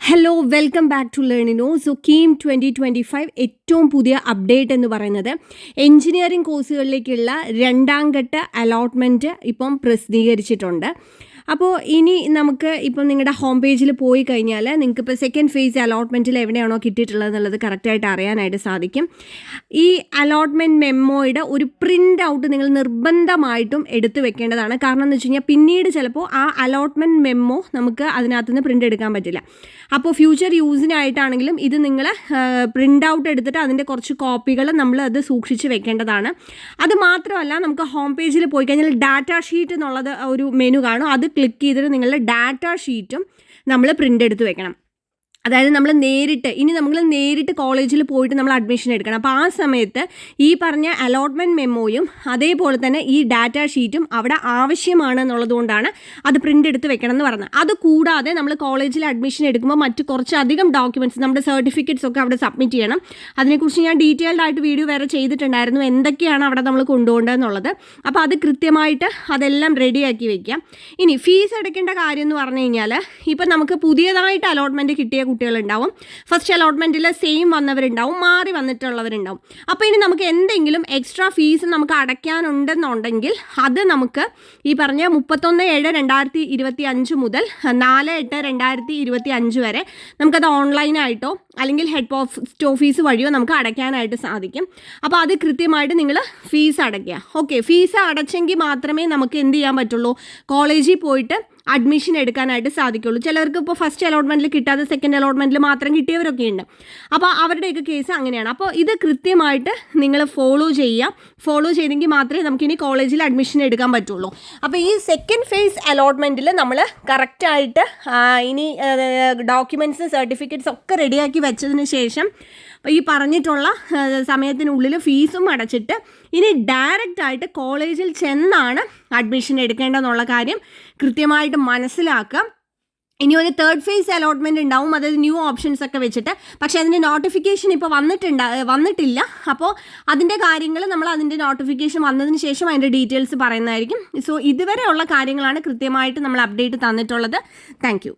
Hello welcome back to ലേണിനോ. So KEAM 2025 ഏറ്റവും പുതിയ അപ്ഡേറ്റ് എന്ന് പറയുന്നത് എൻജിനീയറിംഗ് കോഴ്സുകളിലേക്കുള്ള രണ്ടാം ഘട്ട അലോട്ട്മെൻറ്റ് ഇപ്പം പ്രസിദ്ധീകരിച്ചിട്ടുണ്ട്. അപ്പോൾ ഇനി നമുക്ക് ഇപ്പം നിങ്ങളുടെ ഹോം പേജിൽ പോയി കഴിഞ്ഞാൽ നിങ്ങൾക്ക് ഇപ്പോൾ സെക്കൻഡ് ഫേസ് അലോട്ട്മെൻറ്റിൽ എവിടെയാണോ കിട്ടിയിട്ടുള്ളത് എന്നുള്ളത് കറക്റ്റായിട്ട് അറിയാനായിട്ട് സാധിക്കും. ഈ അലോട്ട്മെൻറ്റ് മെമ്മോയുടെ ഒരു പ്രിൻ്റ് ഔട്ട് നിങ്ങൾ നിർബന്ധമായിട്ടും എടുത്തു വെക്കേണ്ടതാണ്. കാരണം എന്ന് വെച്ച് കഴിഞ്ഞാൽ പിന്നീട് ചിലപ്പോൾ ആ അലോട്ട്മെൻറ്റ് മെമ്മോ നമുക്ക് അതിനകത്തുനിന്ന് പ്രിൻ്റ് എടുക്കാൻ പറ്റില്ല. അപ്പോൾ ഫ്യൂച്ചർ യൂസിനായിട്ടാണെങ്കിലും ഇത് നിങ്ങൾ പ്രിൻ്റ് ഔട്ട് എടുത്തിട്ട് അതിൻ്റെ കുറച്ച് കോപ്പികൾ നമ്മൾ അത് സൂക്ഷിച്ച് വെക്കേണ്ടതാണ്. അത് മാത്രമല്ല, നമുക്ക് ഹോം പേജിൽ പോയി കഴിഞ്ഞാൽ ഡാറ്റ ഷീറ്റ് എന്നുള്ളത് ഒരു മെനു കാണും. അത് ക്ലിക്ക് ചെയ്തിട്ട് നിങ്ങളുടെ ഡാറ്റ ഷീറ്റും നമ്മൾ പ്രിൻ്റ് എടുത്ത് വെക്കണം. അതായത് നമ്മൾ നേരിട്ട് കോളേജിൽ പോയിട്ട് നമ്മൾ അഡ്മിഷൻ എടുക്കണം. അപ്പോൾ ആ സമയത്ത് ഈ പറഞ്ഞ അലോട്ട്മെൻറ്റ് മെമ്മോയും അതേപോലെ തന്നെ ഈ ഡാറ്റ ഷീറ്റും അവിടെ ആവശ്യമാണെന്നുള്ളതുകൊണ്ടാണ് അത് പ്രിൻ്റ് എടുത്ത് വെക്കണം എന്ന് പറഞ്ഞത്. അതുകൂടാതെ നമ്മൾ കോളേജിൽ അഡ്മിഷൻ എടുക്കുമ്പോൾ മറ്റ് കുറച്ചധികം ഡോക്യുമെൻറ്റ്സ്, നമ്മുടെ സർട്ടിഫിക്കറ്റ്സ് ഒക്കെ അവിടെ സബ്മിറ്റ് ചെയ്യണം. അതിനെക്കുറിച്ച് ഞാൻ ഡീറ്റെയിൽഡ് ആയിട്ട് വീഡിയോ വേറെ ചെയ്തിട്ടുണ്ടായിരുന്നു, എന്തൊക്കെയാണ് അവിടെ നമ്മൾ കൊണ്ടുപോകേണ്ടതെന്നുള്ളത്. അപ്പോൾ അത് കൃത്യമായിട്ട് അതെല്ലാം റെഡിയാക്കി വെക്കാം. ഇനി ഫീസ് അടയ്ക്കേണ്ട കാര്യം എന്ന് പറഞ്ഞു കഴിഞ്ഞാൽ, ഇപ്പം നമുക്ക് പുതിയതായിട്ട് അലോട്ട്മെൻറ്റ് കിട്ടിയ കുട്ടികളുണ്ടാവും, ഫസ്റ്റ് അലോട്ട്മെൻറ്റിൽ സെയിം വന്നവരുണ്ടാവും, മാറി വന്നിട്ടുള്ളവരുണ്ടാവും. അപ്പോൾ ഇനി നമുക്ക് എന്തെങ്കിലും എക്സ്ട്രാ ഫീസ് നമുക്ക് അടയ്ക്കാനുണ്ടെന്നുണ്ടെങ്കിൽ അത് നമുക്ക് ഈ പറഞ്ഞ 31/7/2025 മുതൽ 4/8/2025 വരെ നമുക്കത് ഓൺലൈനായിട്ടോ അല്ലെങ്കിൽ ഹെഡ് ഓഫീസ് വഴിയോ നമുക്ക് അടയ്ക്കാനായിട്ട് സാധിക്കും. അപ്പോൾ അത് കൃത്യമായിട്ട് നിങ്ങൾ ഫീസ് അടയ്ക്കുക. ഓക്കെ, ഫീസ് അടച്ചെങ്കിൽ മാത്രമേ നമുക്ക് എന്ത് ചെയ്യാൻ പറ്റുള്ളൂ, കോളേജിൽ പോയിട്ട് അഡ്മിഷൻ എടുക്കാനായിട്ട് സാധിക്കുള്ളൂ. ചിലർക്ക് ഇപ്പോൾ ഫസ്റ്റ് അലോട്ട്മെൻറ്റിൽ കിട്ടാതെ സെക്കൻഡ് അലോട്ട്മെൻറ്റിൽ മാത്രം കിട്ടിയവരൊക്കെ ഉണ്ട്. അപ്പോൾ അവരുടെയൊക്കെ കേസ് അങ്ങനെയാണ്. അപ്പോൾ ഇത് കൃത്യമായിട്ട് നിങ്ങൾ ഫോളോ ചെയ്തെങ്കിൽ മാത്രമേ നമുക്കിനി കോളേജിൽ അഡ്മിഷൻ എടുക്കാൻ പറ്റുള്ളൂ. അപ്പോൾ ഈ സെക്കൻഡ് ഫേസ് അലോട്ട്മെൻറ്റിൽ നമ്മൾ കറക്റ്റായിട്ട് ഇനി ഡോക്യുമെൻറ്റ്സ്, സർട്ടിഫിക്കറ്റ്സ് ഒക്കെ റെഡിയാക്കി വെച്ചതിന് ശേഷം ഈ പറഞ്ഞിട്ടുള്ള സമയത്തിനുള്ളിൽ ഫീസും അടച്ചിട്ട് ഇനി ഡയറക്റ്റായിട്ട് കോളേജിൽ ചെന്നാണ് അഡ്മിഷൻ എടുക്കേണ്ടതെന്നുള്ള കാര്യം കൃത്യമായിട്ട് മനസ്സിലാക്കുക. ഇനി ഒരു തേർഡ് ഫേസ് അലോട്ട്മെൻറ്റ് ഉണ്ടാവും, അതായത് ന്യൂ ഓപ്ഷൻസ് ഒക്കെ വെച്ചിട്ട്. പക്ഷേ അതിൻ്റെ നോട്ടിഫിക്കേഷൻ ഇപ്പോൾ വന്നിട്ടില്ല. അപ്പോൾ അതിൻ്റെ കാര്യങ്ങൾ നമ്മൾ അതിൻ്റെ നോട്ടിഫിക്കേഷൻ വന്നതിന് ശേഷം അതിൻ്റെ ഡീറ്റെയിൽസ് പറയുന്നതായിരിക്കും. സോ ഇതുവരെയുള്ള കാര്യങ്ങളാണ് കൃത്യമായിട്ട് നമ്മൾ അപ്ഡേറ്റ് തന്നിട്ടുള്ളത്. താങ്ക്